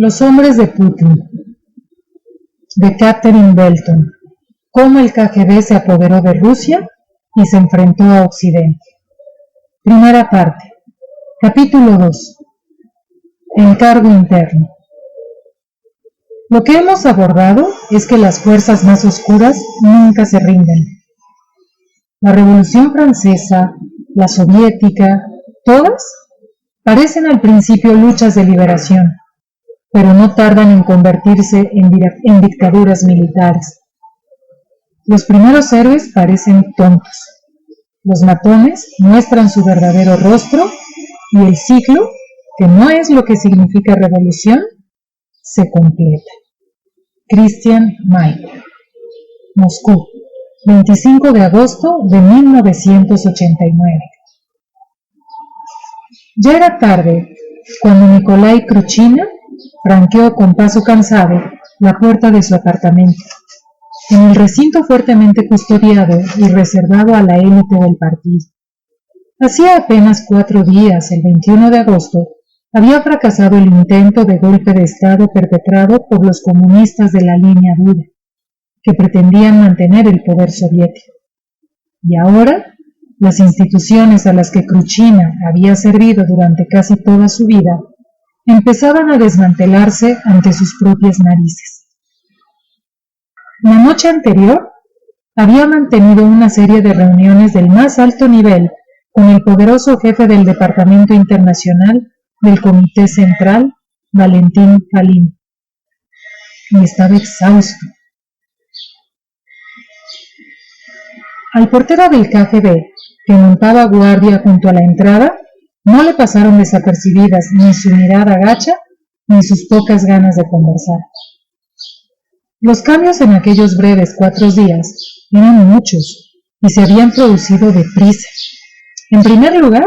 Los hombres de Putin, de Catherine Belton. Cómo el KGB se apoderó de Rusia y se enfrentó a Occidente. Primera parte. Capítulo 2. Encargo interno. Lo que hemos abordado es que las fuerzas más oscuras nunca se rinden. La Revolución Francesa, la soviética, todas parecen al principio luchas de liberación, pero no tardan en convertirse en dictaduras militares. Los primeros héroes parecen tontos, los matones muestran su verdadero rostro y el ciclo, que no es lo que significa revolución, se completa. Christian Mayer. Moscú, 25 de agosto de 1989. Ya era tarde cuando Nikolai Kruchina franqueó con paso cansado la puerta de su apartamento. En el recinto fuertemente custodiado y reservado a la élite del partido. Hacía apenas 4 días, el 21 de agosto, había fracasado el intento de golpe de Estado perpetrado por los comunistas de la línea dura, que pretendían mantener el poder soviético. Y ahora, las instituciones a las que Kruchina había servido durante casi toda su vida, empezaban a desmantelarse ante sus propias narices. La noche anterior, había mantenido una serie de reuniones del más alto nivel con el poderoso jefe del Departamento Internacional del Comité Central, Valentín Kalin, y estaba exhausto. Al portero del KGB, que montaba guardia junto a la entrada, no le pasaron desapercibidas ni su mirada gacha ni sus pocas ganas de conversar. Los cambios en aquellos breves 4 días eran muchos y se habían producido deprisa. En primer lugar,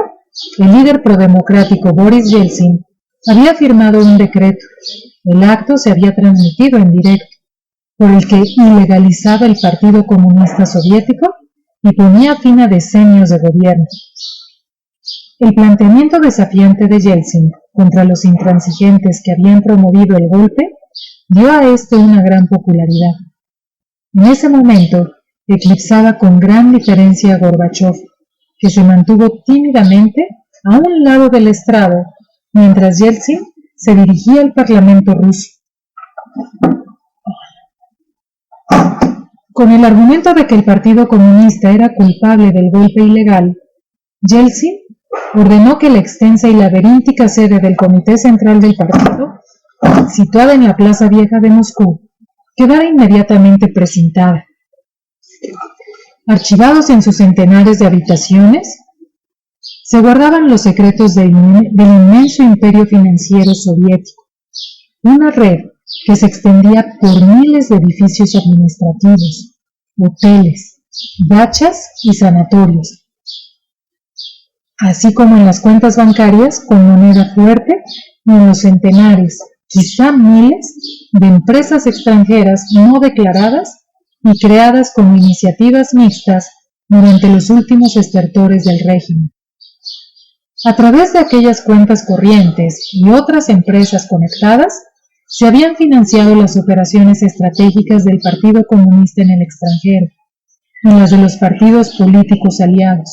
el líder prodemocrático Boris Yeltsin había firmado un decreto. El acto se había transmitido en directo, por el que ilegalizaba el Partido Comunista Soviético y ponía fin a decenios de gobierno. El planteamiento desafiante de Yeltsin contra los intransigentes que habían promovido el golpe dio a este una gran popularidad. En ese momento eclipsaba con gran diferencia a Gorbachov, que se mantuvo tímidamente a un lado del estrado, mientras Yeltsin se dirigía al Parlamento ruso. Con el argumento de que el Partido Comunista era culpable del golpe ilegal, Yeltsin ordenó que la extensa y laberíntica sede del Comité Central del Partido, situada en la Plaza Vieja de Moscú, quedara inmediatamente precintada. Archivados en sus centenares de habitaciones, se guardaban los secretos del inmenso imperio financiero soviético, una red que se extendía por miles de edificios administrativos, hoteles, dachas y sanatorios, así como en las cuentas bancarias con moneda fuerte y en los centenares, quizá miles, de empresas extranjeras no declaradas y creadas como iniciativas mixtas durante los últimos estertores del régimen. A través de aquellas cuentas corrientes y otras empresas conectadas, se habían financiado las operaciones estratégicas del Partido Comunista en el extranjero y las de los partidos políticos aliados.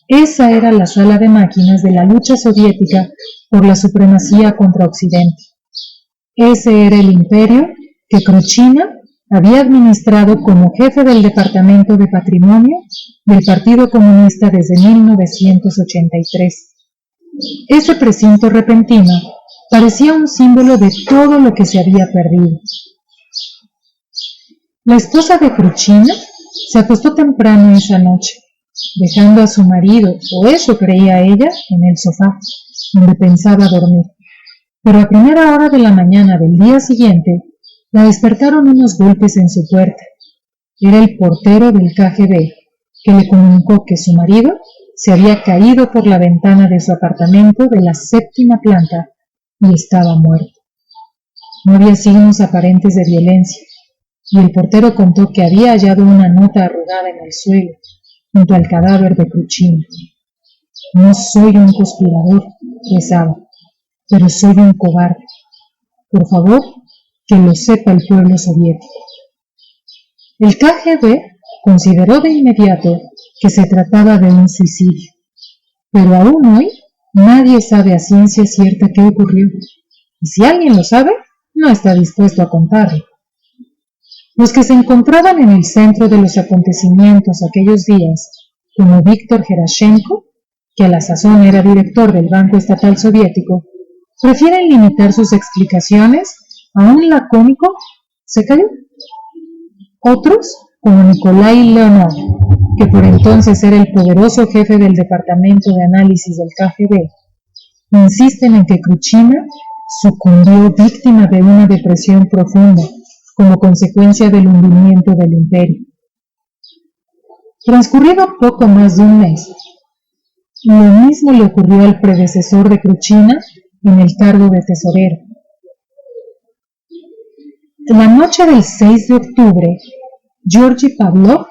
Esa era la sala de máquinas de la lucha soviética por la supremacía contra Occidente. Ese era el imperio que Kruchina había administrado como jefe del Departamento de Patrimonio del Partido Comunista desde 1983. Ese precinto repentino parecía un símbolo de todo lo que se había perdido. La esposa de Kruchina se acostó temprano esa noche, dejando a su marido, o eso creía ella, en el sofá, donde pensaba dormir. Pero a primera hora de la mañana del día siguiente, la despertaron unos golpes en su puerta. Era el portero del KGB, que le comunicó que su marido se había caído por la ventana de su apartamento de la 7ª planta y estaba muerto. No había signos aparentes de violencia, y el portero contó que había hallado una nota arrugada en el suelo, junto al cadáver de Kruchina. No soy un conspirador, rezaba, pero soy un cobarde. Por favor, que lo sepa el pueblo soviético. El KGB consideró de inmediato que se trataba de un suicidio, pero aún hoy nadie sabe a ciencia cierta qué ocurrió, y si alguien lo sabe, no está dispuesto a contarlo. Los que se encontraban en el centro de los acontecimientos aquellos días, como Víctor Gerashenko, que a la sazón era director del Banco Estatal Soviético, prefieren limitar sus explicaciones a un lacónico «¿se cayó?». Otros, como Nikolai Leonov, que por entonces era el poderoso jefe del Departamento de Análisis del KGB, insisten en que Kruchina sucumbió víctima de una depresión profunda como consecuencia del hundimiento del imperio. Transcurrido poco más de un mes, lo mismo le ocurrió al predecesor de Kruchina en el cargo de tesorero. La noche del 6 de octubre, Georgi Pavlov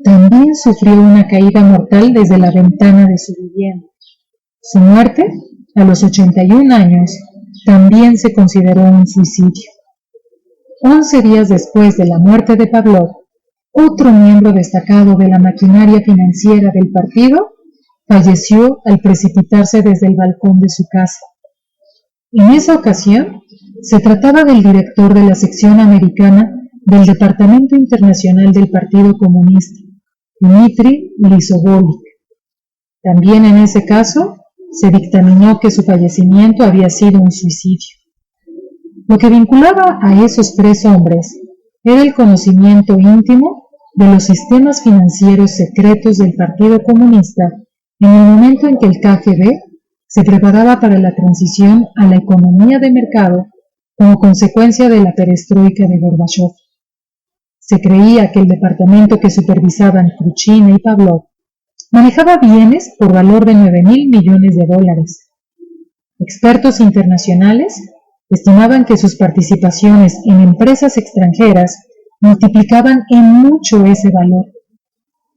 también sufrió una caída mortal desde la ventana de su vivienda. Su muerte, a los 81 años, también se consideró un suicidio. 11 días después de la muerte de Pavlov, otro miembro destacado de la maquinaria financiera del partido falleció al precipitarse desde el balcón de su casa. En esa ocasión, se trataba del director de la sección americana del Departamento Internacional del Partido Comunista, Dmitry Lisovolik. También en ese caso, se dictaminó que su fallecimiento había sido un suicidio. Lo que vinculaba a esos 3 hombres era el conocimiento íntimo de los sistemas financieros secretos del Partido Comunista en el momento en que el KGB se preparaba para la transición a la economía de mercado como consecuencia de la perestroika de Gorbachov. Se creía que el departamento que supervisaban Kruchina y Pavlov manejaba bienes por valor de $9,000 millones. Expertos internacionales estimaban que sus participaciones en empresas extranjeras multiplicaban en mucho ese valor.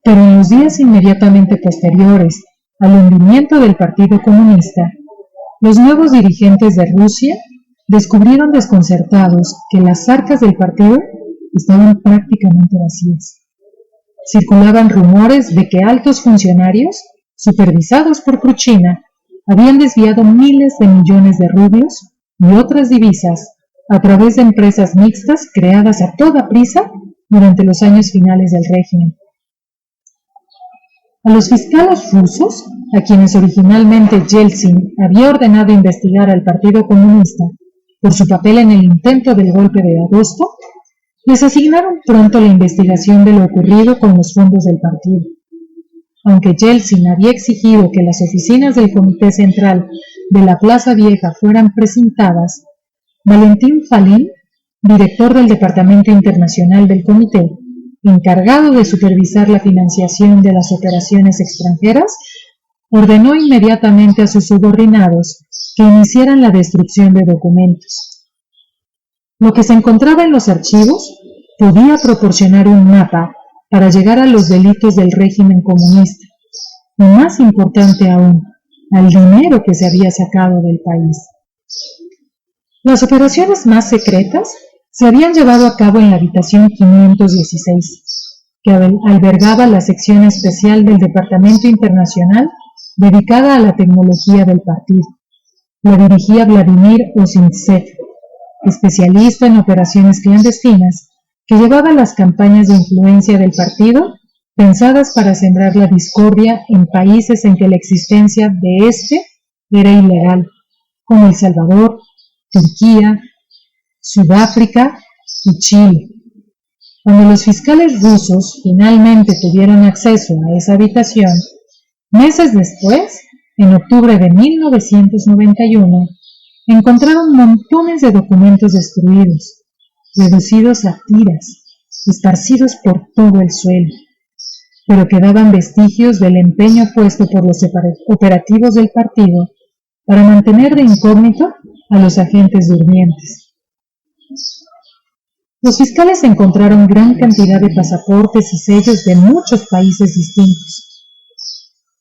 Pero en los días inmediatamente posteriores al hundimiento del Partido Comunista, los nuevos dirigentes de Rusia descubrieron desconcertados que las arcas del partido estaban prácticamente vacías. Circulaban rumores de que altos funcionarios, supervisados por Kruchina, habían desviado miles de millones de rublos y otras divisas a través de empresas mixtas creadas a toda prisa durante los años finales del régimen. A los fiscales rusos, a quienes originalmente Yeltsin había ordenado investigar al Partido Comunista por su papel en el intento del golpe de agosto, les asignaron pronto la investigación de lo ocurrido con los fondos del partido. Aunque Yeltsin había exigido que las oficinas del Comité Central de la Plaza Vieja fueran precintadas, Valentín Falin, director del Departamento Internacional del Comité, encargado de supervisar la financiación de las operaciones extranjeras, ordenó inmediatamente a sus subordinados que iniciaran la destrucción de documentos. Lo que se encontraba en los archivos podía proporcionar un mapa para llegar a los delitos del régimen comunista, y más importante aún, al dinero que se había sacado del país. Las operaciones más secretas se habían llevado a cabo en la habitación 516, que albergaba la sección especial del Departamento Internacional dedicada a la tecnología del partido. La dirigía Vladimir Ozintsev, especialista en operaciones clandestinas, que llevaba las campañas de influencia del partido pensadas para sembrar la discordia en países en que la existencia de este era ilegal, como El Salvador, Turquía, Sudáfrica y Chile. Cuando los fiscales rusos finalmente tuvieron acceso a esa habitación, meses después, en octubre de 1991, encontraron montones de documentos destruidos, reducidos a tiras, esparcidos por todo el suelo, pero quedaban vestigios del empeño puesto por los operativos del partido para mantener de incógnito a los agentes durmientes. Los fiscales encontraron gran cantidad de pasaportes y sellos de muchos países distintos,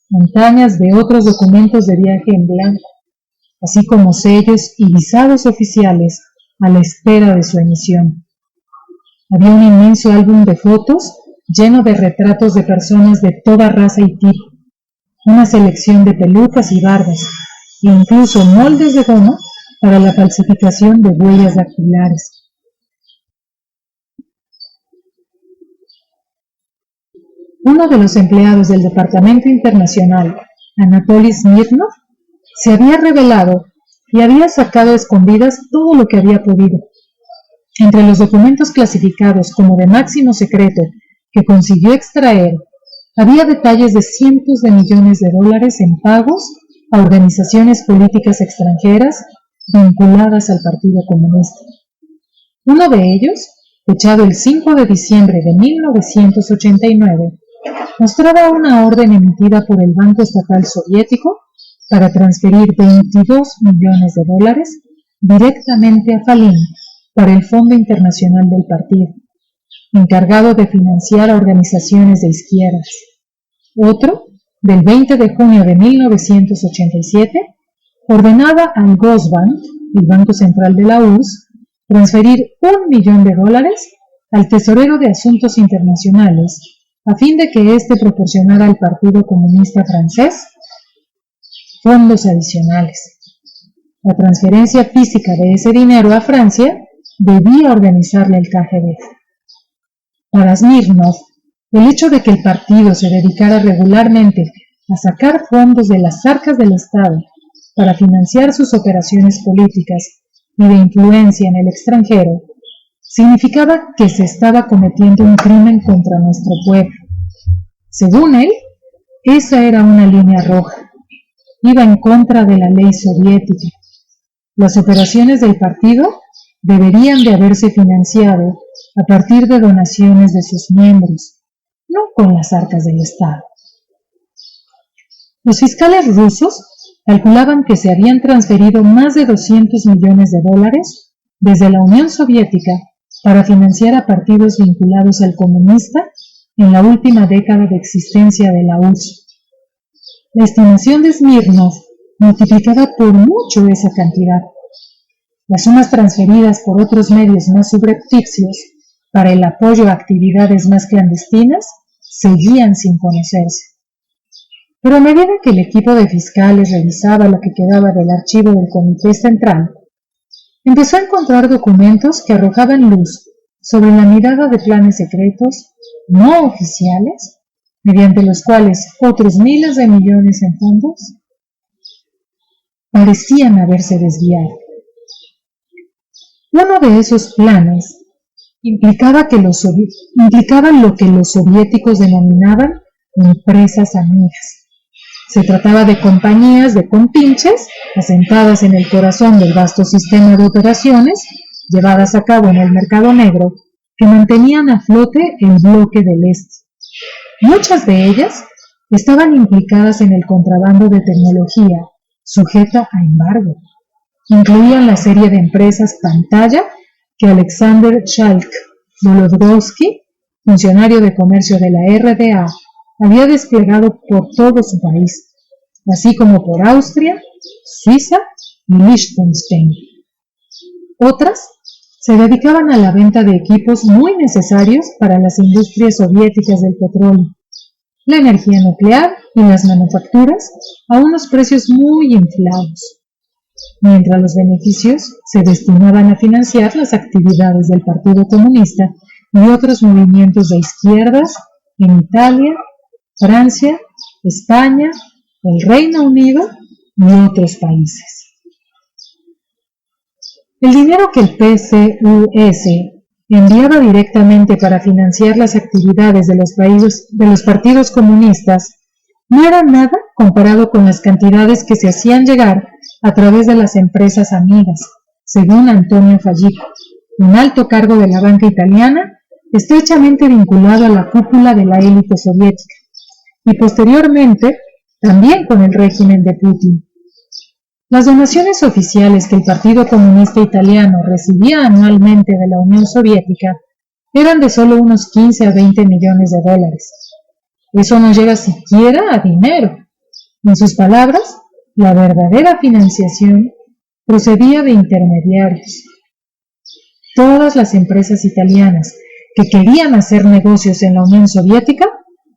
montañas de otros documentos de viaje en blanco, así como sellos y visados oficiales a la espera de su emisión. Había un inmenso álbum de fotos lleno de retratos de personas de toda raza y tipo, una selección de pelucas y barbas, e incluso moldes de goma para la falsificación de huellas dactilares. Uno de los empleados del Departamento Internacional, Anatoly Smirnov, se había revelado y había sacado a escondidas todo lo que había podido. Entre los documentos clasificados como de máximo secreto que consiguió extraer, había detalles de cientos de millones de dólares en pagos a organizaciones políticas extranjeras vinculadas al Partido Comunista. Uno de ellos, fechado el 5 de diciembre de 1989, mostraba una orden emitida por el Banco Estatal Soviético para transferir 22 millones de dólares directamente a Falin para el Fondo Internacional del Partido, encargado de financiar a organizaciones de izquierdas. Otro, del 20 de junio de 1987, ordenaba al Gosbank, el Banco Central de la URSS, transferir $1 millón al tesorero de Asuntos Internacionales a fin de que éste proporcionara al Partido Comunista Francés fondos adicionales. La transferencia física de ese dinero a Francia debía organizarla el KGB. Para Smirnov, el hecho de que el partido se dedicara regularmente a sacar fondos de las arcas del Estado para financiar sus operaciones políticas y de influencia en el extranjero, significaba que se estaba cometiendo un crimen contra nuestro pueblo. Según él, esa era una línea roja. Iba en contra de la ley soviética. Las operaciones del partido deberían de haberse financiado a partir de donaciones de sus miembros, no con las arcas del Estado. Los fiscales rusos calculaban que se habían transferido más de $200 millones desde la Unión Soviética para financiar a partidos vinculados al comunista en la última década de existencia de la URSS. La estimación de Smirnov multiplicaba por mucho esa cantidad. Las sumas transferidas por otros medios más subrepticios para el apoyo a actividades más clandestinas seguían sin conocerse. Pero a medida que el equipo de fiscales revisaba lo que quedaba del archivo del Comité Central, empezó a encontrar documentos que arrojaban luz sobre la mirada de planes secretos no oficiales, mediante los cuales otros miles de millones en fondos parecían haberse desviado. Uno de esos planes implicaba lo que los soviéticos denominaban empresas amigas. Se trataba de compañías de compinches asentadas en el corazón del vasto sistema de operaciones llevadas a cabo en el mercado negro que mantenían a flote el bloque del Este. Muchas de ellas estaban implicadas en el contrabando de tecnología sujeta a embargo. Incluían la serie de empresas Pantalla que Alexander Shalk Volodrovsky, funcionario de comercio de la RDA, había desplegado por todo su país, así como por Austria, Suiza y Liechtenstein. Otras se dedicaban a la venta de equipos muy necesarios para las industrias soviéticas del petróleo, la energía nuclear y las manufacturas a unos precios muy inflados, mientras los beneficios se destinaban a financiar las actividades del Partido Comunista y otros movimientos de izquierdas en Italia, Francia, España, el Reino Unido y otros países. El dinero que el PCUS enviaba directamente para financiar las actividades de los partidos comunistas no era nada comparado con las cantidades que se hacían llegar a través de las empresas amigas, según Antonio Faggico, un alto cargo de la banca italiana, estrechamente vinculado a la cúpula de la élite soviética, y posteriormente también con el régimen de Putin. Las donaciones oficiales que el Partido Comunista Italiano recibía anualmente de la Unión Soviética eran de solo unos 15 a 20 millones de dólares. Eso no llega siquiera a dinero. En sus palabras, la verdadera financiación procedía de intermediarios. Todas las empresas italianas que querían hacer negocios en la Unión Soviética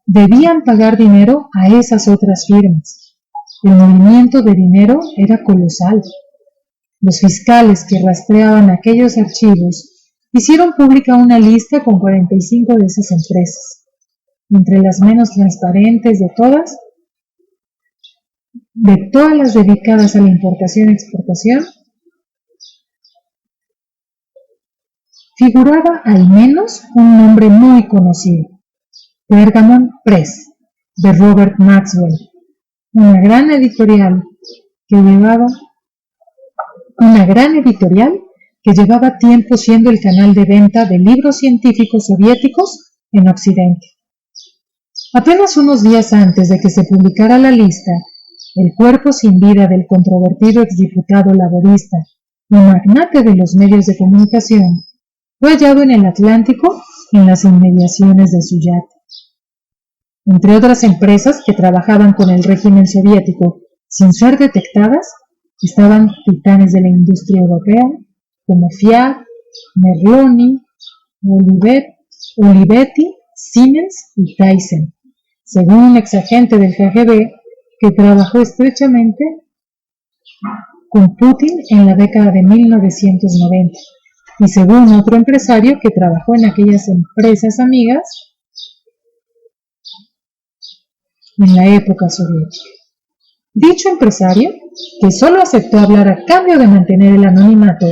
debían pagar dinero a esas otras firmas. El movimiento de dinero era colosal. Los fiscales que rastreaban aquellos archivos hicieron pública una lista con 45 de esas empresas. Entre las menos transparentes de todas las dedicadas a la importación y exportación, figuraba al menos un nombre muy conocido: Pergamon Press, de Robert Maxwell, una gran editorial que llevaba tiempo siendo el canal de venta de libros científicos soviéticos en Occidente. Apenas unos días antes de que se publicara la lista, el cuerpo sin vida del controvertido exdiputado laborista y magnate de los medios de comunicación fue hallado en el Atlántico en las inmediaciones de su yate. Entre otras empresas que trabajaban con el régimen soviético sin ser detectadas, estaban titanes de la industria europea como Fiat, Merloni, Olivetti, Siemens y Thyssen, según un exagente del KGB que trabajó estrechamente con Putin en la década de 1990, y según otro empresario que trabajó en aquellas empresas amigas en la época soviética. Dicho empresario, que solo aceptó hablar a cambio de mantener el anonimato,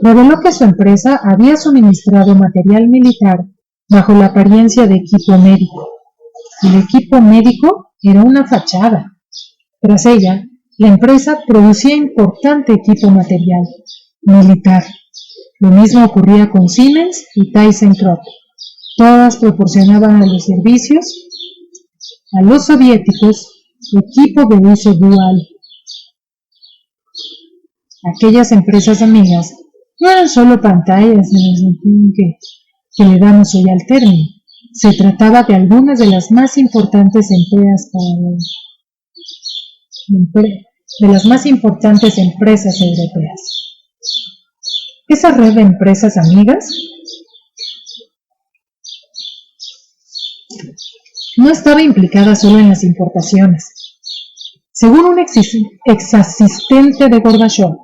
reveló que su empresa había suministrado material militar bajo la apariencia de equipo médico. El equipo médico era una fachada. Tras ella, la empresa producía importante equipo material militar. Lo mismo ocurría con Siemens y ThyssenKrupp. Todas proporcionaban a los servicios a los soviéticos equipo de uso dual. Aquellas empresas amigas no eran solo pantallas en el sentido que le damos hoy al término. Se trataba de algunas de las más importantes empresas europeas. Esa red de empresas amigas no estaba implicada solo en las importaciones. Según un exasistente de Gorbachev,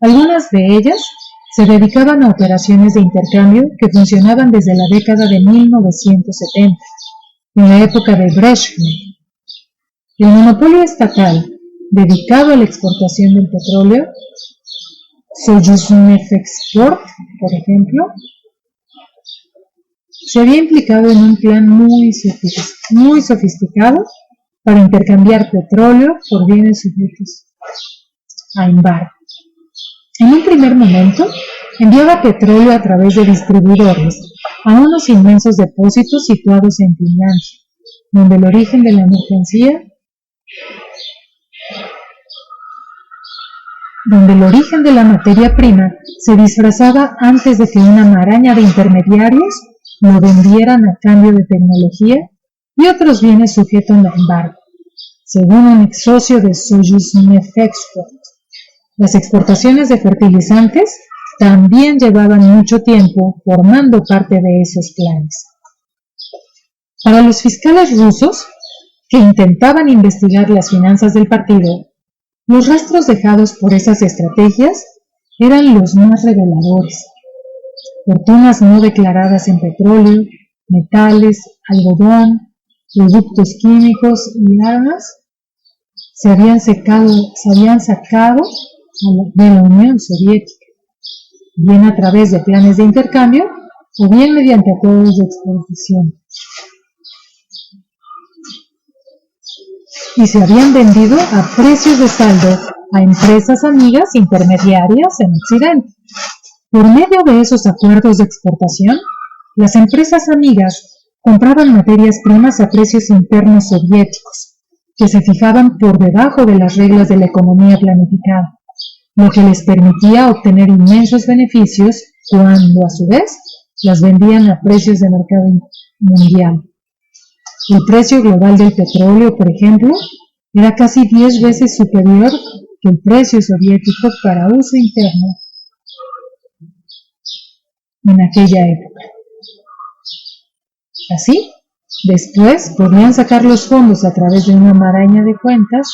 algunas de ellas se dedicaban a operaciones de intercambio que funcionaban desde la década de 1970, en la época de Brezhnev. El monopolio estatal dedicado a la exportación del petróleo, Soyuzhnefexport, por ejemplo, se había implicado en un plan muy sofisticado para intercambiar petróleo por bienes sujetos a embargo. En un primer momento, enviaba petróleo a través de distribuidores a unos inmensos depósitos situados en Finlandia, donde el origen de la materia prima se disfrazaba antes de que una maraña de intermediarios lo vendieran a cambio de tecnología y otros bienes sujetos a embargo. según un ex socio de Sojusnefexport. Las exportaciones de fertilizantes también llevaban mucho tiempo formando parte de esos planes. Para los fiscales rusos, que intentaban investigar las finanzas del partido, los rastros dejados por esas estrategias eran los más reveladores. Fortunas no declaradas en petróleo, metales, algodón, productos químicos y armas se habían sacado de la Unión Soviética, bien a través de planes de intercambio o bien mediante acuerdos de exportación. Y se habían vendido a precios de saldo a empresas amigas intermediarias en Occidente. Por medio de esos acuerdos de exportación, las empresas amigas compraban materias primas a precios internos soviéticos, que se fijaban por debajo de las reglas de la economía planificada, lo que les permitía obtener inmensos beneficios cuando, a su vez, las vendían a precios de mercado mundial. El precio global del petróleo, por ejemplo, era casi 10 veces superior que el precio soviético para uso interno en aquella época. Así, después podían sacar los fondos a través de una maraña de cuentas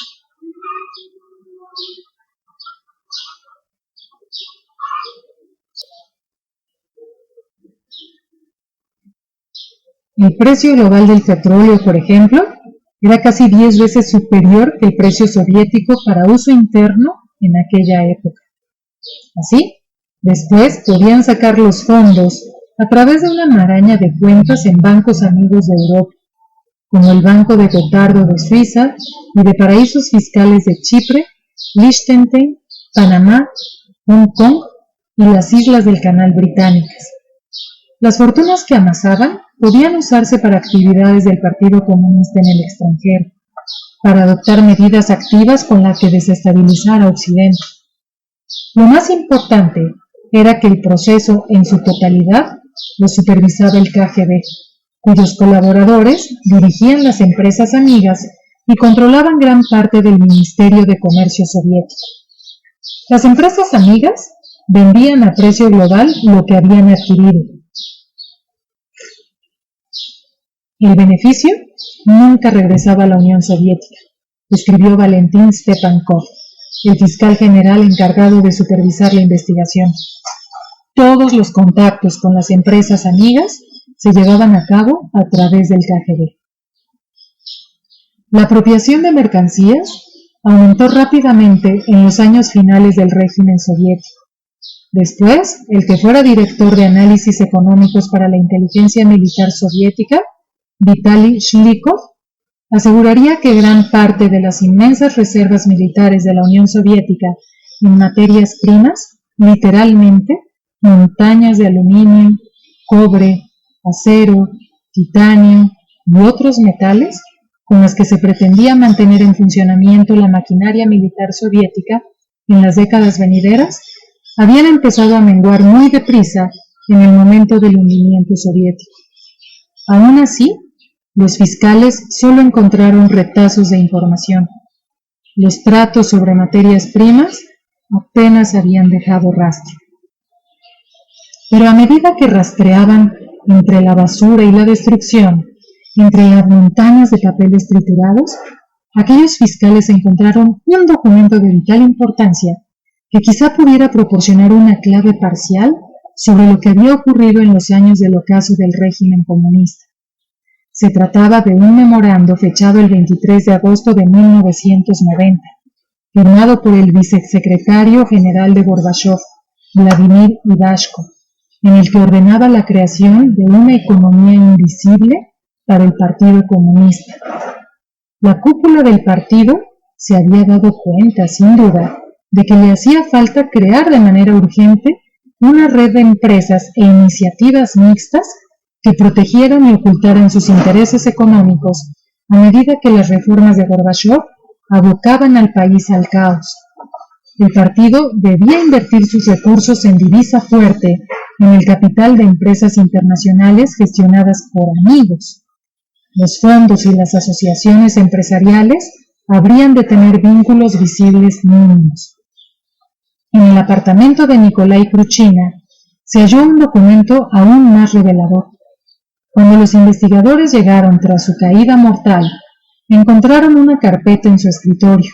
El precio global del petróleo, por ejemplo, era casi 10 veces superior que el precio soviético para uso interno en aquella época. Así, después podían sacar los fondos a través de una maraña de cuentas en bancos amigos de Europa, como el Banco de Gotardo de Suiza y de paraísos fiscales de Chipre, Liechtenstein, Panamá, Hong Kong y las islas del Canal Británicas. Las fortunas que amasaban podían usarse para actividades del Partido Comunista en el extranjero, para adoptar medidas activas con las que desestabilizar a Occidente. Lo más importante era que el proceso en su totalidad lo supervisaba el KGB, cuyos colaboradores dirigían las empresas amigas y controlaban gran parte del Ministerio de Comercio soviético. Las empresas amigas vendían a precio global lo que habían adquirido. El beneficio nunca regresaba a la Unión Soviética, escribió Valentín Stepankov, el fiscal general encargado de supervisar la investigación. Todos los contactos con las empresas amigas se llevaban a cabo a través del KGB. La apropiación de mercancías aumentó rápidamente en los años finales del régimen soviético. Después, el que fuera director de análisis económicos para la inteligencia militar soviética, Vitaly Shlikov, aseguraría que gran parte de las inmensas reservas militares de la Unión Soviética en materias primas, literalmente, montañas de aluminio, cobre, acero, titanio y otros metales, con las que se pretendía mantener en funcionamiento la maquinaria militar soviética en las décadas venideras, habían empezado a menguar muy deprisa en el momento del hundimiento soviético. Aún así, los fiscales solo encontraron retazos de información. Los tratos sobre materias primas apenas habían dejado rastro. Pero a medida que rastreaban entre la basura y la destrucción, entre las montañas de papeles triturados, aquellos fiscales encontraron un documento de vital importancia que quizá pudiera proporcionar una clave parcial sobre lo que había ocurrido en los años del ocaso del régimen comunista. Se trataba de un memorando fechado el 23 de agosto de 1990, firmado por el vicesecretario general de Gorbachov, Vladimir Ivashko, en el que ordenaba la creación de una economía invisible para el Partido Comunista. La cúpula del partido se había dado cuenta, sin duda, de que le hacía falta crear de manera urgente una red de empresas e iniciativas mixtas que protegieran y ocultaran sus intereses económicos a medida que las reformas de Gorbachov abocaban al país al caos. El partido debía invertir sus recursos en divisa fuerte en el capital de empresas internacionales gestionadas por amigos. Los fondos y las asociaciones empresariales habrían de tener vínculos visibles mínimos. En el apartamento de Nicolai Kruchina se halló un documento aún más revelador. Cuando los investigadores llegaron tras su caída mortal, encontraron una carpeta en su escritorio.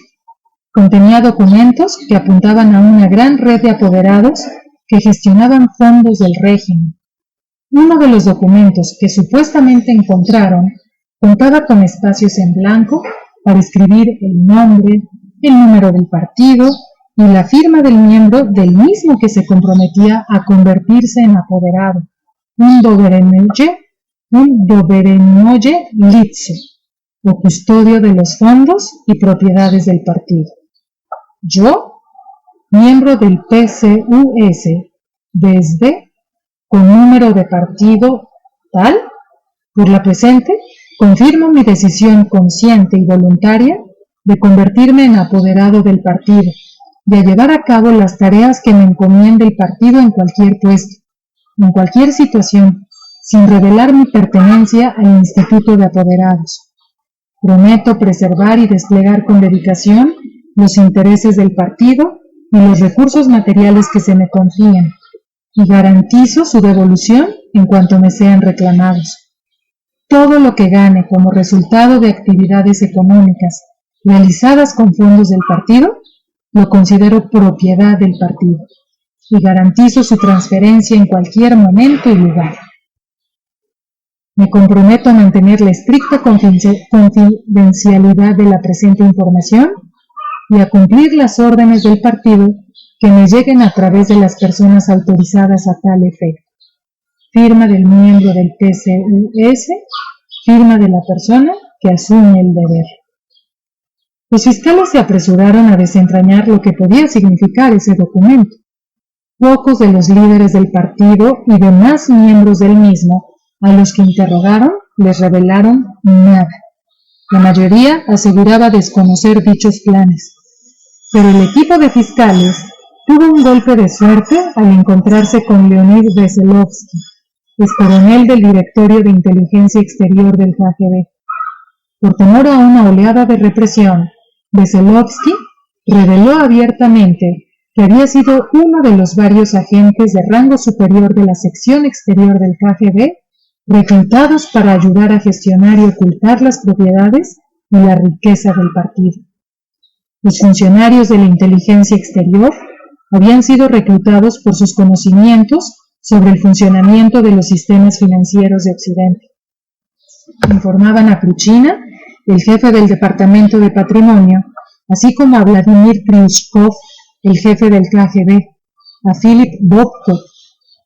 Contenía documentos que apuntaban a una gran red de apoderados que gestionaban fondos del régimen. Uno de los documentos que supuestamente encontraron contaba con espacios en blanco para escribir el nombre, el número del partido y la firma del miembro del mismo que se comprometía a convertirse en apoderado, un doberenoye litze, o custodio de los fondos y propiedades del partido. Yo, miembro del PCUS, desde, con número de partido tal, por la presente, confirmo mi decisión consciente y voluntaria de convertirme en apoderado del partido y a llevar a cabo las tareas que me encomiende el partido en cualquier puesto, en cualquier situación, sin revelar mi pertenencia al Instituto de Apoderados. Prometo preservar y desplegar con dedicación los intereses del partido y los recursos materiales que se me confíen, y garantizo su devolución en cuanto me sean reclamados. Todo lo que gane como resultado de actividades económicas realizadas con fondos del partido, lo considero propiedad del partido y garantizo su transferencia en cualquier momento y lugar. Me comprometo a mantener la estricta confidencialidad de la presente información y a cumplir las órdenes del partido que me lleguen a través de las personas autorizadas a tal efecto. Firma del miembro del PCUS, firma de la persona que asume el deber. Los fiscales se apresuraron a desentrañar lo que podía significar ese documento. Pocos de los líderes del partido y demás miembros del mismo a los que interrogaron les revelaron nada. La mayoría aseguraba desconocer dichos planes, pero el equipo de fiscales tuvo un golpe de suerte al encontrarse con Leonid Veselovsky, excoronel del Directorio de Inteligencia Exterior del KGB. Por temor a una oleada de represión, Veselovsky reveló abiertamente que había sido uno de los varios agentes de rango superior de la sección exterior del KGB reclutados para ayudar a gestionar y ocultar las propiedades y la riqueza del partido. Los funcionarios de la inteligencia exterior habían sido reclutados por sus conocimientos sobre el funcionamiento de los sistemas financieros de Occidente. Informaban a Kruchina, el jefe del Departamento de Patrimonio, así como a Vladimir Kryushkov, el jefe del KGB, a Philip Bobkov,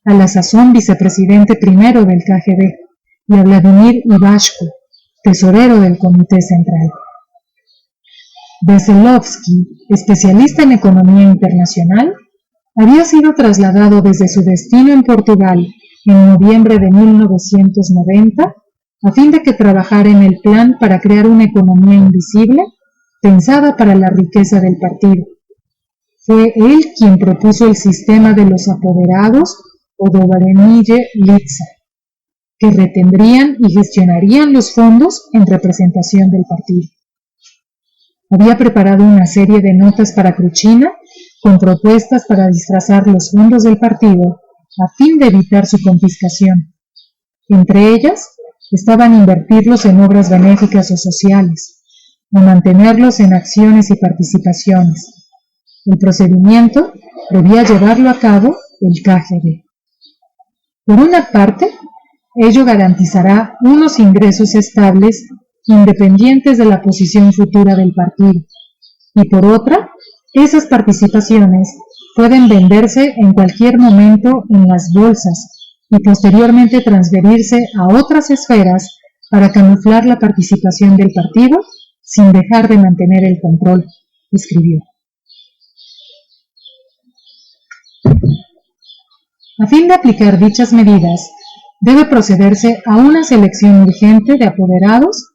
a la sazón vicepresidente primero del KGB, y a Vladimir Ivashko, tesorero del Comité Central. Veselovsky, especialista en economía internacional, había sido trasladado desde su destino en Portugal en noviembre de 1990 a fin de que trabajara en el plan para crear una economía invisible pensada para la riqueza del partido. Fue él quien propuso el sistema de los apoderados o dobereniye litza, que retendrían y gestionarían los fondos en representación del partido. Había preparado una serie de notas para Kruchina con propuestas para disfrazar los fondos del partido a fin de evitar su confiscación. Entre ellas estaban invertirlos en obras benéficas o sociales, o mantenerlos en acciones y participaciones. El procedimiento debía llevarlo a cabo el KGB. Por una parte, ello garantizará unos ingresos estables independientes de la posición futura del partido, y por otra, esas participaciones pueden venderse en cualquier momento en las bolsas y posteriormente transferirse a otras esferas para camuflar la participación del partido sin dejar de mantener el control, escribió. A fin de aplicar dichas medidas, debe procederse a una selección urgente de apoderados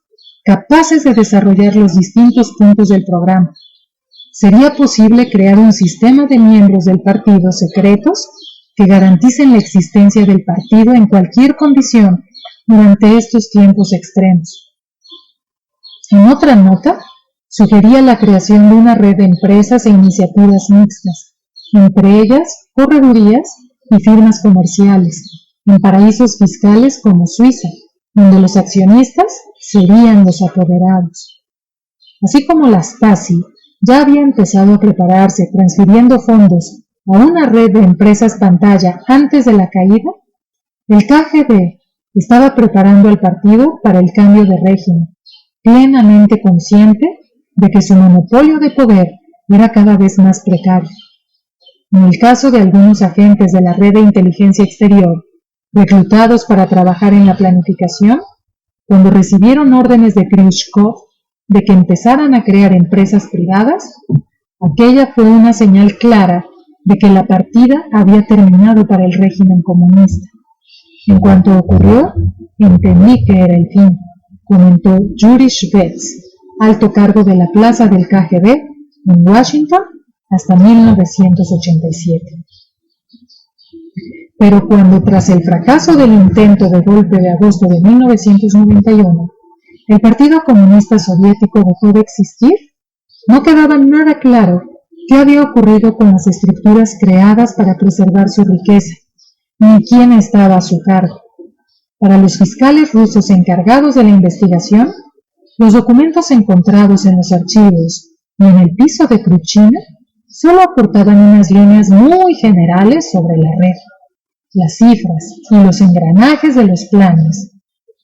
capaces de desarrollar los distintos puntos del programa. Sería posible crear un sistema de miembros del partido secretos que garanticen la existencia del partido en cualquier condición durante estos tiempos extremos. En otra nota, sugería la creación de una red de empresas e iniciativas mixtas, entre ellas corredurías y firmas comerciales, en paraísos fiscales como Suiza, donde los accionistas serían los apoderados. Así como la Stasi ya había empezado a prepararse transfiriendo fondos a una red de empresas pantalla antes de la caída, el KGB estaba preparando al partido para el cambio de régimen, plenamente consciente de que su monopolio de poder era cada vez más precario. En el caso de algunos agentes de la red de inteligencia exterior, reclutados para trabajar en la planificación, cuando recibieron órdenes de Khrushchev de que empezaran a crear empresas privadas, aquella fue una señal clara de que la partida había terminado para el régimen comunista. En cuanto ocurrió, entendí que era el fin, comentó Yuri Shvets, alto cargo de la plaza del KGB en Washington hasta 1987. Pero cuando tras el fracaso del intento de golpe de agosto de 1991, el Partido Comunista Soviético dejó de existir, no quedaba nada claro qué había ocurrido con las estructuras creadas para preservar su riqueza, ni quién estaba a su cargo. Para los fiscales rusos encargados de la investigación, los documentos encontrados en los archivos y en el piso de Kruchina solo aportaban unas líneas muy generales sobre la red, las cifras y los engranajes de los planes.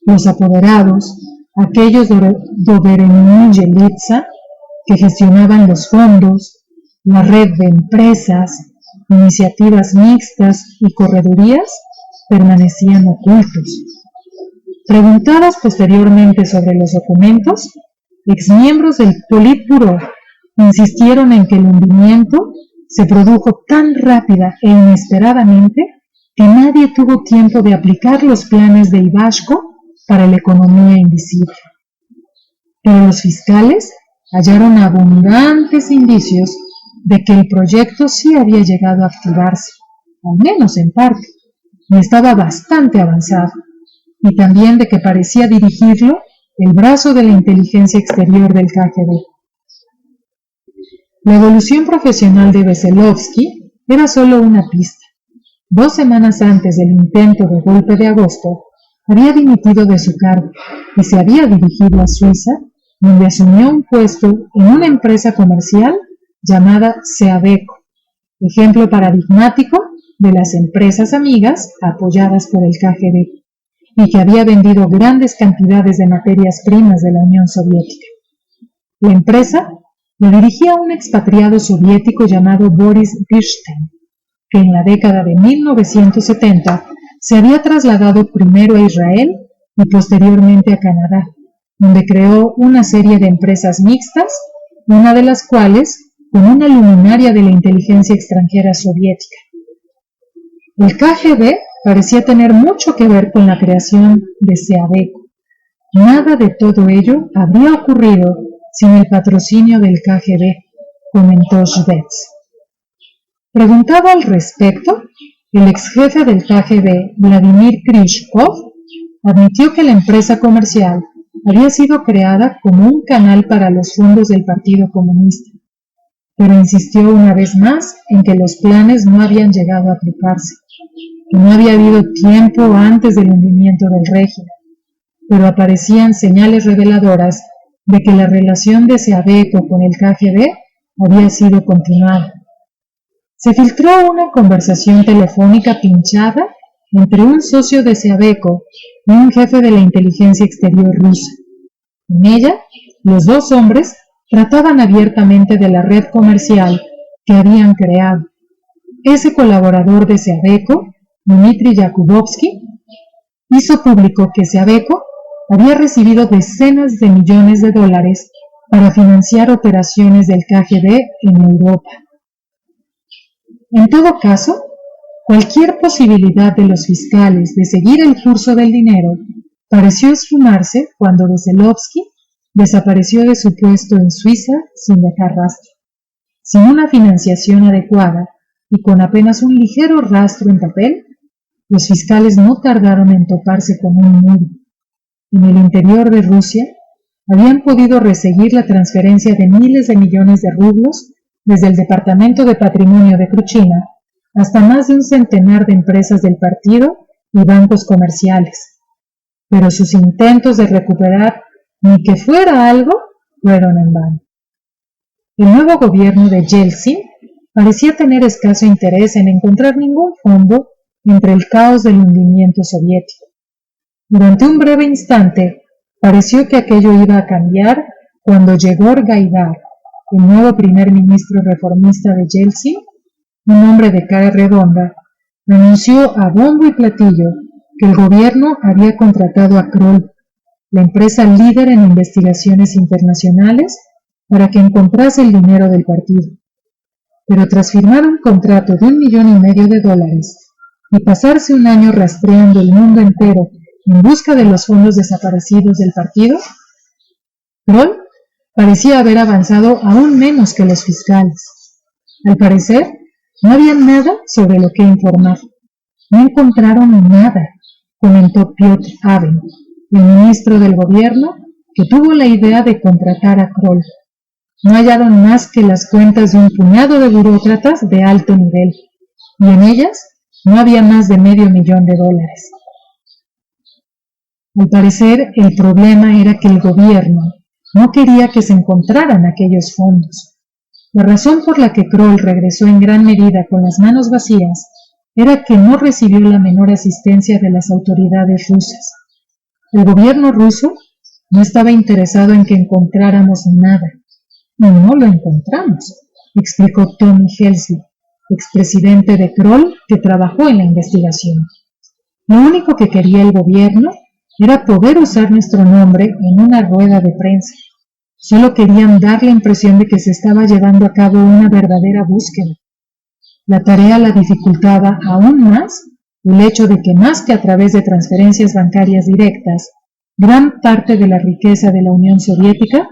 Los apoderados, aquellos de Dobereninje-Litsa, que gestionaban los fondos, la red de empresas, iniciativas mixtas y corredurías, permanecían ocultos. Preguntados posteriormente sobre los documentos, exmiembros del Politburó insistieron en que el hundimiento se produjo tan rápida e inesperadamente que nadie tuvo tiempo de aplicar los planes de Ivashko para la economía invisible. Pero los fiscales hallaron abundantes indicios de que el proyecto sí había llegado a activarse, al menos en parte, y estaba bastante avanzado, y también de que parecía dirigirlo el brazo de la inteligencia exterior del KGB. La evolución profesional de Veselovsky era solo una pista. 2 semanas antes del intento de golpe de agosto, había dimitido de su cargo y se había dirigido a Suiza, donde asumió un puesto en una empresa comercial llamada Seabeco, ejemplo paradigmático de las empresas amigas apoyadas por el KGB, y que había vendido grandes cantidades de materias primas de la Unión Soviética. La empresa la dirigía un expatriado soviético llamado Boris Girstein, que en la década de 1970 se había trasladado primero a Israel y posteriormente a Canadá, donde creó una serie de empresas mixtas, una de las cuales con una luminaria de la inteligencia extranjera soviética. El KGB parecía tener mucho que ver con la creación de Seabeco. Nada de todo ello habría ocurrido sin el patrocinio del KGB, comentó Shvets. Preguntado al respecto, el ex jefe del KGB, Vladimir Khrushchev, admitió que la empresa comercial había sido creada como un canal para los fondos del Partido Comunista, pero insistió una vez más en que los planes no habían llegado a aplicarse, que no había habido tiempo antes del hundimiento del régimen, pero aparecían señales reveladoras de que la relación de Seabeco con el KGB había sido continuada. Se filtró una conversación telefónica pinchada entre un socio de Seabeco y un jefe de la inteligencia exterior rusa. En ella, los dos hombres trataban abiertamente de la red comercial que habían creado. Ese colaborador de Seabeco, Dmitry Yakubovsky, hizo público que Seabeco había recibido decenas de millones de dólares para financiar operaciones del KGB en Europa. En todo caso, cualquier posibilidad de los fiscales de seguir el curso del dinero pareció esfumarse cuando Veselovsky desapareció de su puesto en Suiza sin dejar rastro. Sin una financiación adecuada y con apenas un ligero rastro en papel, los fiscales no tardaron en toparse con un muro. En el interior de Rusia, habían podido reseguir la transferencia de miles de millones de rublos desde el Departamento de Patrimonio de Kruchina hasta más de un centenar de empresas del partido y bancos comerciales. Pero sus intentos de recuperar ni que fuera algo fueron en vano. El nuevo gobierno de Yeltsin parecía tener escaso interés en encontrar ningún fondo entre el caos del hundimiento soviético. Durante un breve instante pareció que aquello iba a cambiar cuando Yegor Gaidar, el nuevo primer ministro reformista de Yeltsin, un hombre de cara redonda, anunció a bombo y platillo que el gobierno había contratado a Kroll, la empresa líder en investigaciones internacionales, para que encontrase el dinero del partido. Pero tras firmar un contrato de $1,5 millones y pasarse un año rastreando el mundo entero en busca de los fondos desaparecidos del partido, Kroll parecía haber avanzado aún menos que los fiscales. Al parecer, no había nada sobre lo que informar. No encontraron nada, comentó Piotr Aben, el ministro del gobierno que tuvo la idea de contratar a Kroll. No hallaron más que las cuentas de un puñado de burócratas de alto nivel, y en ellas no había más de $500,000. Al parecer, el problema era que el gobierno no quería que se encontraran aquellos fondos. La razón por la que Kroll regresó en gran medida con las manos vacías era que no recibió la menor asistencia de las autoridades rusas. El gobierno ruso no estaba interesado en que encontráramos nada, y no lo encontramos, explicó Tommy Helsley, expresidente de Kroll que trabajó en la investigación. Lo único que quería el gobierno era poder usar nuestro nombre en una rueda de prensa. Solo querían dar la impresión de que se estaba llevando a cabo una verdadera búsqueda. La tarea la dificultaba aún más el hecho de que más que a través de transferencias bancarias directas, gran parte de la riqueza de la Unión Soviética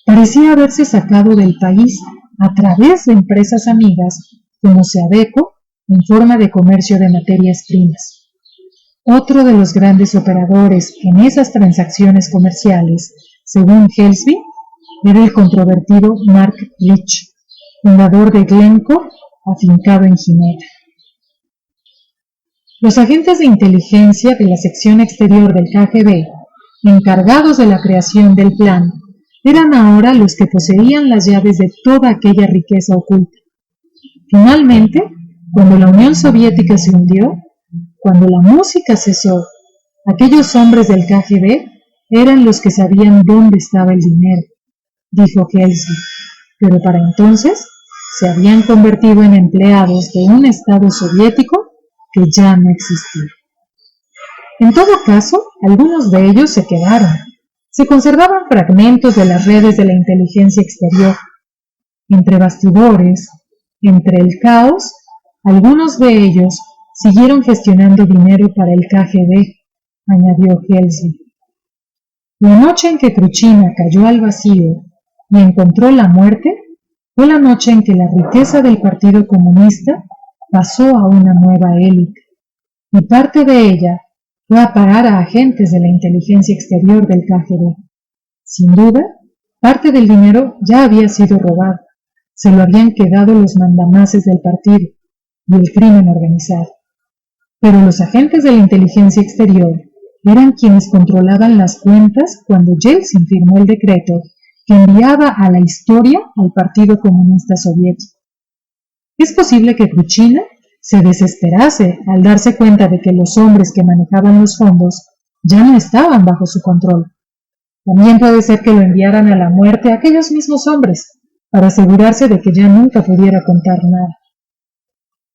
parecía haberse sacado del país a través de empresas amigas como Seabeco en forma de comercio de materias primas. Otro de los grandes operadores en esas transacciones comerciales, según Helsley, era el controvertido Mark Rich, fundador de Glencore, afincado en Ginebra. Los agentes de inteligencia de la sección exterior del KGB, encargados de la creación del plan, eran ahora los que poseían las llaves de toda aquella riqueza oculta. Finalmente, cuando la Unión Soviética se hundió, cuando la música cesó, aquellos hombres del KGB eran los que sabían dónde estaba el dinero, dijo Helsley, pero para entonces se habían convertido en empleados de un Estado soviético que ya no existía. En todo caso, algunos de ellos se quedaron. Se conservaban fragmentos de las redes de la inteligencia exterior. Entre bastidores, entre el caos, algunos de ellos siguieron gestionando dinero para el KGB, añadió Helsley. La noche en que Kruchina cayó al vacío y encontró la muerte fue la noche en que la riqueza del Partido Comunista pasó a una nueva élite, y parte de ella fue a parar a agentes de la inteligencia exterior del KGB. Sin duda, parte del dinero ya había sido robado, se lo habían quedado los mandamases del partido y el crimen organizado. Pero los agentes de la inteligencia exterior eran quienes controlaban las cuentas cuando Yeltsin firmó el decreto que enviaba a la historia al Partido Comunista Soviético. Es posible que Kruchina se desesperase al darse cuenta de que los hombres que manejaban los fondos ya no estaban bajo su control. También puede ser que lo enviaran a la muerte a aquellos mismos hombres, para asegurarse de que ya nunca pudiera contar nada.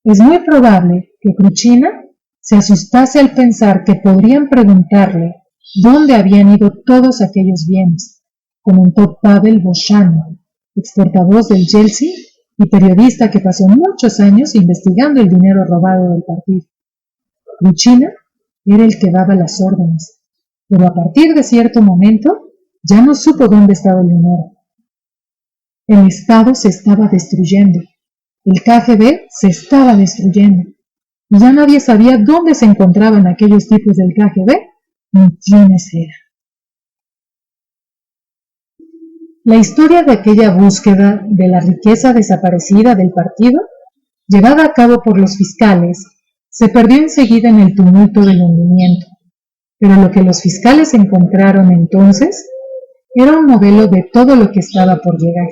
Es muy probable que Kruchina se asustase al pensar que podrían preguntarle dónde habían ido todos aquellos bienes, comentó Pavel Boshanov, exportavoz del Yeltsin y periodista que pasó muchos años investigando el dinero robado del partido. Kruchina era el que daba las órdenes, pero a partir de cierto momento ya no supo dónde estaba el dinero. El Estado se estaba destruyendo, el KGB se estaba destruyendo, y ya nadie sabía dónde se encontraban aquellos tipos del KGB ni quiénes eran. La historia de aquella búsqueda de la riqueza desaparecida del partido, llevada a cabo por los fiscales, se perdió enseguida en el tumulto del hundimiento, pero lo que los fiscales encontraron entonces era un modelo de todo lo que estaba por llegar.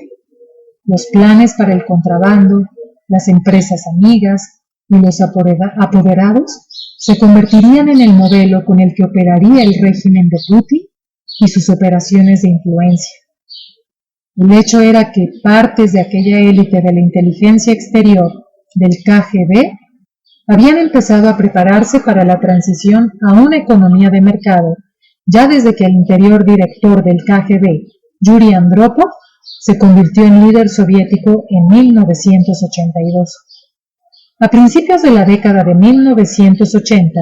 Los planes para el contrabando, las empresas amigas y los apoderados se convertirían en el modelo con el que operaría el régimen de Putin y sus operaciones de influencia. El hecho era que partes de aquella élite de la inteligencia exterior del KGB habían empezado a prepararse para la transición a una economía de mercado ya desde que el anterior director del KGB, Yuri Andropov, se convirtió en líder soviético en 1982. A principios de la década de 1980,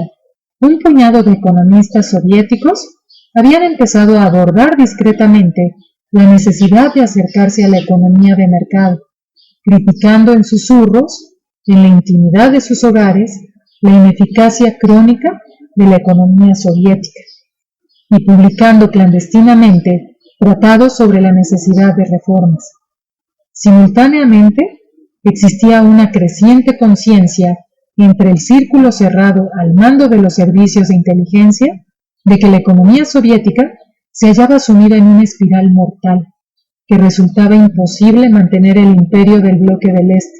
un puñado de economistas soviéticos habían empezado a abordar discretamente la necesidad de acercarse a la economía de mercado, criticando en susurros, en la intimidad de sus hogares, la ineficacia crónica de la economía soviética, y publicando clandestinamente tratados sobre la necesidad de reformas. Simultáneamente, existía una creciente conciencia entre el círculo cerrado al mando de los servicios de inteligencia de que la economía soviética se hallaba sumida en una espiral mortal, que resultaba imposible mantener el imperio del bloque del Este,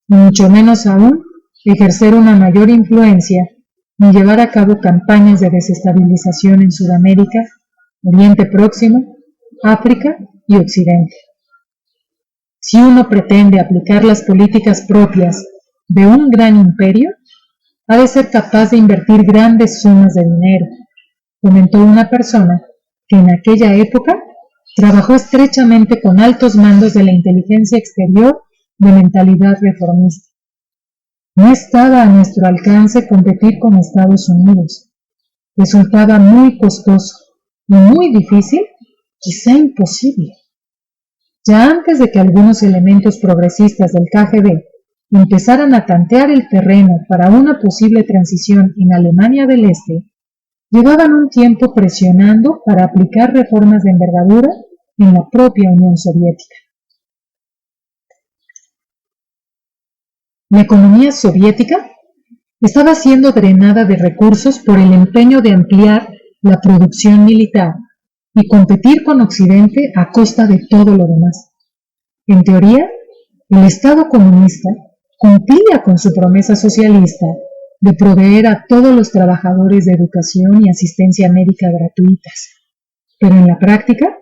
y mucho menos aún ejercer una mayor influencia ni llevar a cabo campañas de desestabilización en Sudamérica, Oriente Próximo, África y Occidente. Si uno pretende aplicar las políticas propias de un gran imperio, ha de ser capaz de invertir grandes sumas de dinero, comentó una persona que en aquella época trabajó estrechamente con altos mandos de la inteligencia exterior de mentalidad reformista. No estaba a nuestro alcance competir con Estados Unidos. Resultaba muy costoso y muy difícil, quizá imposible. Ya antes de que algunos elementos progresistas del KGB empezaran a tantear el terreno para una posible transición en Alemania del Este, llevaban un tiempo presionando para aplicar reformas de envergadura en la propia Unión Soviética. La economía soviética estaba siendo drenada de recursos por el empeño de ampliar la producción militar y competir con Occidente a costa de todo lo demás. En teoría, el Estado comunista cumplía con su promesa socialista de proveer a todos los trabajadores de educación y asistencia médica gratuitas, pero en la práctica,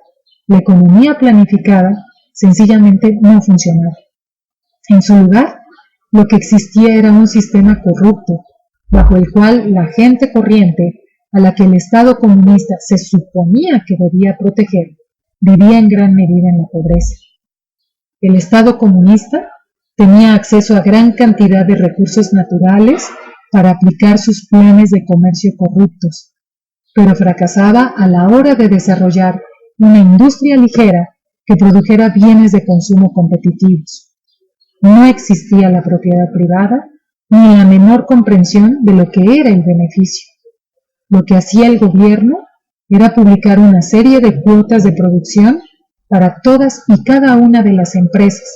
la economía planificada sencillamente no funcionaba. En su lugar, lo que existía era un sistema corrupto, bajo el cual la gente corriente, a la que el Estado comunista se suponía que debía proteger, vivía en gran medida en la pobreza. El Estado comunista tenía acceso a gran cantidad de recursos naturales para aplicar sus planes de comercio corruptos, pero fracasaba a la hora de desarrollar una industria ligera que produjera bienes de consumo competitivos. No existía la propiedad privada ni la menor comprensión de lo que era el beneficio. Lo que hacía el gobierno era publicar una serie de cuotas de producción para todas y cada una de las empresas,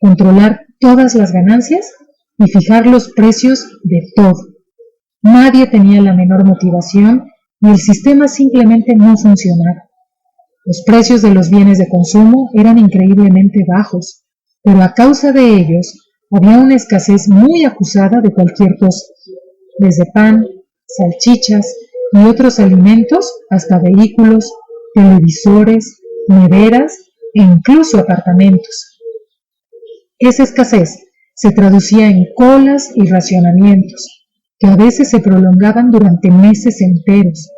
controlar todas las ganancias y fijar los precios de todo. Nadie tenía la menor motivación y el sistema simplemente no funcionaba. Los precios de los bienes de consumo eran increíblemente bajos, pero a causa de ellos había una escasez muy acusada de cualquier cosa, desde pan, salchichas y otros alimentos hasta vehículos, televisores, neveras e incluso apartamentos. Esa escasez se traducía en colas y racionamientos, que a veces se prolongaban durante meses enteros.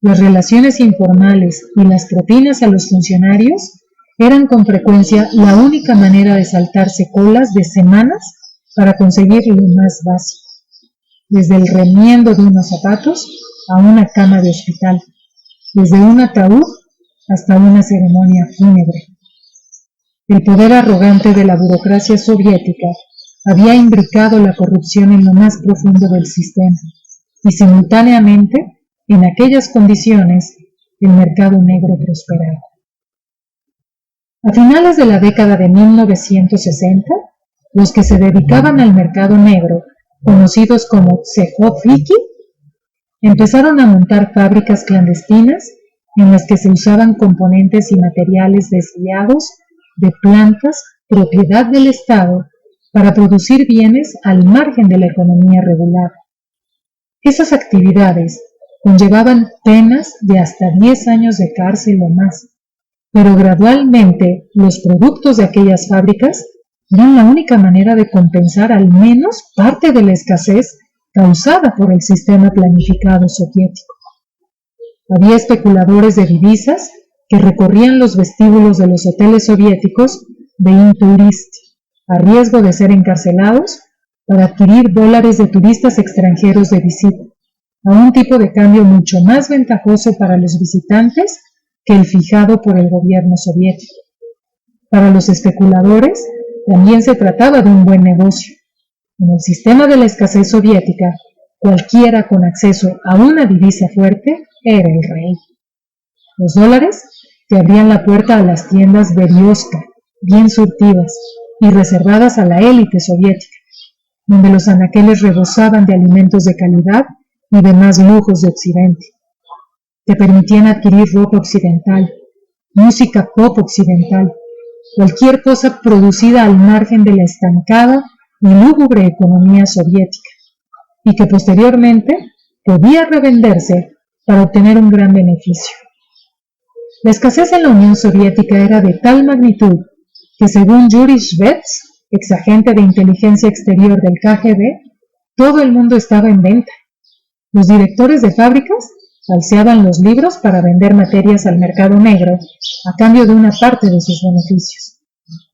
Las relaciones informales y las propinas a los funcionarios eran con frecuencia la única manera de saltarse colas de semanas para conseguir lo más básico, desde el remiendo de unos zapatos a una cama de hospital, desde un ataúd hasta una ceremonia fúnebre. El poder arrogante de la burocracia soviética había imbricado la corrupción en lo más profundo del sistema, y simultáneamente, en aquellas condiciones, el mercado negro prosperaba. A finales de la década de 1960, los que se dedicaban al mercado negro, conocidos como tsejoviki, empezaron a montar fábricas clandestinas en las que se usaban componentes y materiales desviados de plantas propiedad del Estado para producir bienes al margen de la economía regular. Esas actividades conllevaban penas de hasta 10 años de cárcel o más, pero gradualmente los productos de aquellas fábricas eran la única manera de compensar al menos parte de la escasez causada por el sistema planificado soviético. Había especuladores de divisas que recorrían los vestíbulos de los hoteles soviéticos de Inturist, a riesgo de ser encarcelados para adquirir dólares de turistas extranjeros de visita, a un tipo de cambio mucho más ventajoso para los visitantes que el fijado por el gobierno soviético. Para los especuladores también se trataba de un buen negocio. En el sistema de la escasez soviética, cualquiera con acceso a una divisa fuerte era el rey. Los dólares que abrían la puerta a las tiendas Berioska, bien surtidas y reservadas a la élite soviética, donde los anaqueles rebosaban de alimentos de calidad y demás lujos de Occidente. Te permitían adquirir ropa occidental, música pop occidental, cualquier cosa producida al margen de la estancada y lúgubre economía soviética, y que posteriormente podía revenderse para obtener un gran beneficio. La escasez en la Unión Soviética era de tal magnitud que, según Yuri Shvets, exagente de inteligencia exterior del KGB, todo el mundo estaba en venta. Los directores de fábricas falseaban los libros para vender materias al mercado negro a cambio de una parte de sus beneficios.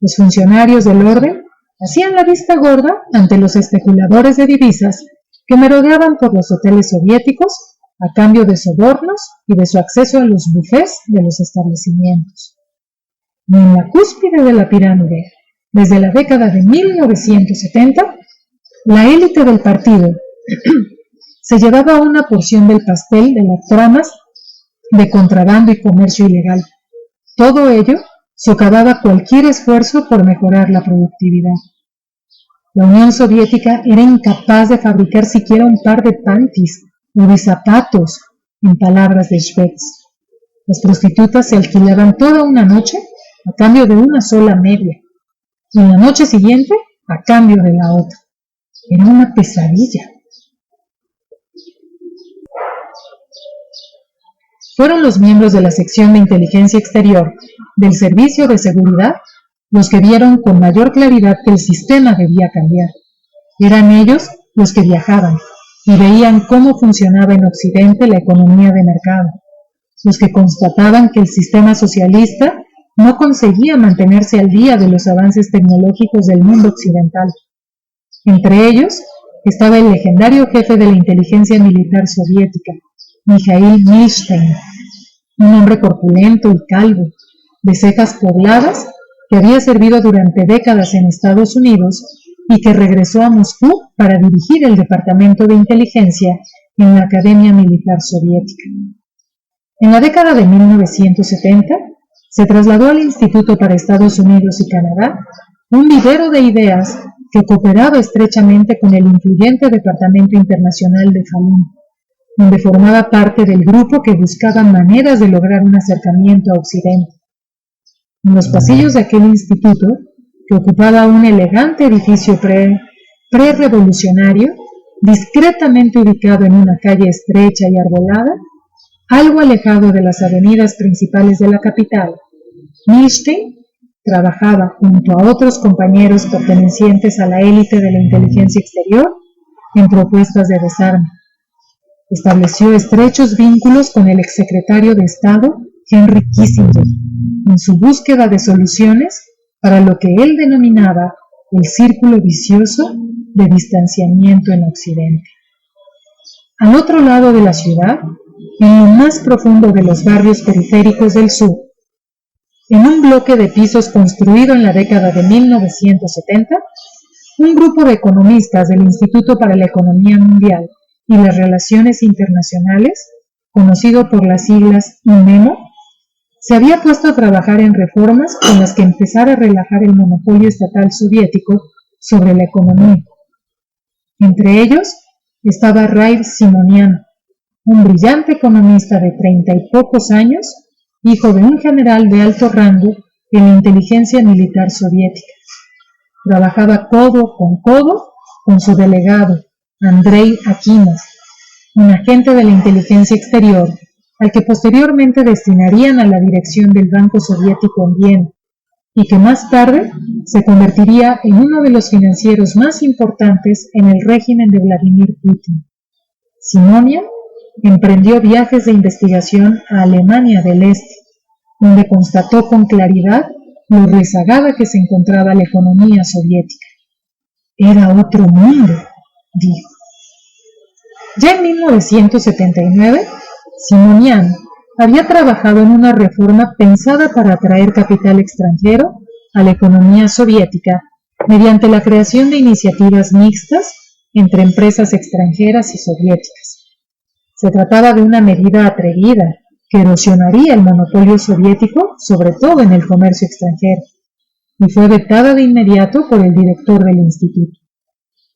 Los funcionarios del orden hacían la vista gorda ante los especuladores de divisas que merodeaban por los hoteles soviéticos a cambio de sobornos y de su acceso a los bufés de los establecimientos. Y en la cúspide de la pirámide, desde la década de 1970, la élite del partido se llevaba una porción del pastel de las tramas de contrabando y comercio ilegal. Todo ello socavaba cualquier esfuerzo por mejorar la productividad. La Unión Soviética era incapaz de fabricar siquiera un par de panties o de zapatos, en palabras de Shvets. Las prostitutas se alquilaban toda una noche a cambio de una sola media, y la noche siguiente a cambio de la otra. Era una pesadilla. Fueron los miembros de la sección de inteligencia exterior del Servicio de Seguridad los que vieron con mayor claridad que el sistema debía cambiar. Eran ellos los que viajaban y veían cómo funcionaba en Occidente la economía de mercado, los que constataban que el sistema socialista no conseguía mantenerse al día de los avances tecnológicos del mundo occidental. Entre ellos estaba el legendario jefe de la inteligencia militar soviética, Mikhail Milstein, un hombre corpulento y calvo, de cejas pobladas, que había servido durante décadas en Estados Unidos y que regresó a Moscú para dirigir el Departamento de Inteligencia en la Academia Militar Soviética. En la década de 1970, se trasladó al Instituto para Estados Unidos y Canadá un vivero de ideas que cooperaba estrechamente con el influyente Departamento Internacional de Falun, donde formaba parte del grupo que buscaba maneras de lograr un acercamiento a Occidente. En los pasillos de aquel instituto, que ocupaba un elegante edificio pre-revolucionario, discretamente ubicado en una calle estrecha y arbolada, algo alejado de las avenidas principales de la capital, Milstein trabajaba junto a otros compañeros pertenecientes a la élite de la inteligencia exterior en propuestas de desarme. Estableció estrechos vínculos con el exsecretario de Estado, Henry Kissinger, en su búsqueda de soluciones para lo que él denominaba el círculo vicioso de distanciamiento en Occidente. Al otro lado de la ciudad, en lo más profundo de los barrios periféricos del sur, en un bloque de pisos construido en la década de 1970, un grupo de economistas del Instituto para la Economía Mundial y las Relaciones Internacionales, conocido por las siglas INEMO, se había puesto a trabajar en reformas con las que empezar a relajar el monopolio estatal soviético sobre la economía. Entre ellos estaba Raif Simonian, un brillante economista de 30 y pocos años, hijo de un general de alto rango en la inteligencia militar soviética. Trabajaba codo con su delegado, Andrei Akimov, un agente de la inteligencia exterior, al que posteriormente destinarían a la dirección del Banco Soviético en Viena, y que más tarde se convertiría en uno de los financieros más importantes en el régimen de Vladimir Putin. Simonian emprendió viajes de investigación a Alemania del Este, donde constató con claridad lo rezagada que se encontraba la economía soviética. Era otro mundo, dijo. Ya en 1979, Simonian había trabajado en una reforma pensada para atraer capital extranjero a la economía soviética mediante la creación de iniciativas mixtas entre empresas extranjeras y soviéticas. Se trataba de una medida atrevida que erosionaría el monopolio soviético, sobre todo en el comercio extranjero, y fue vetada de inmediato por el director del instituto.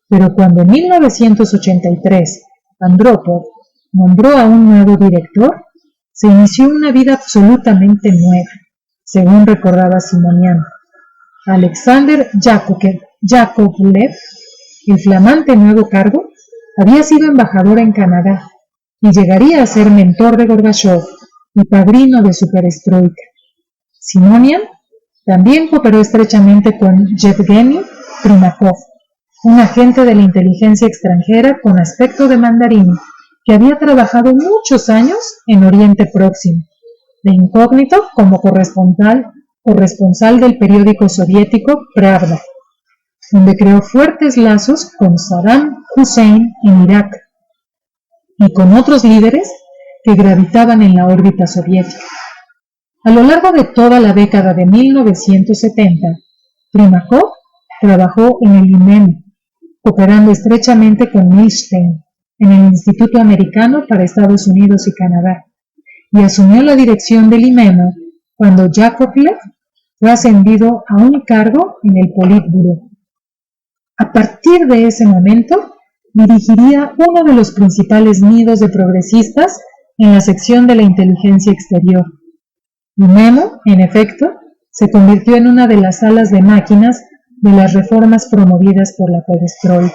Pero cuando en 1983 Andropov nombró a un nuevo director, se inició una vida absolutamente nueva, según recordaba Simonian. Alexander Yakovlev, el flamante nuevo cargo, había sido embajador en Canadá y llegaría a ser mentor de Gorbachev y padrino de su perestroika. Simonian también cooperó estrechamente con Yevgeny Primakov, un agente de la inteligencia extranjera con aspecto de mandarín que había trabajado muchos años en Oriente Próximo, de incógnito como corresponsal del periódico soviético Pravda, donde creó fuertes lazos con Saddam Hussein en Irak y con otros líderes que gravitaban en la órbita soviética. A lo largo de toda la década de 1970, Primakov trabajó en el IMEM, cooperando estrechamente con Milstein en el Instituto Americano para Estados Unidos y Canadá, y asumió la dirección del IMEMO cuando Yakovlev fue ascendido a un cargo en el Politburó. A partir de ese momento, dirigiría uno de los principales nidos de progresistas en la sección de la inteligencia exterior. IMEMO, en efecto, se convirtió en una de las salas de máquinas de las reformas promovidas por la perestroika.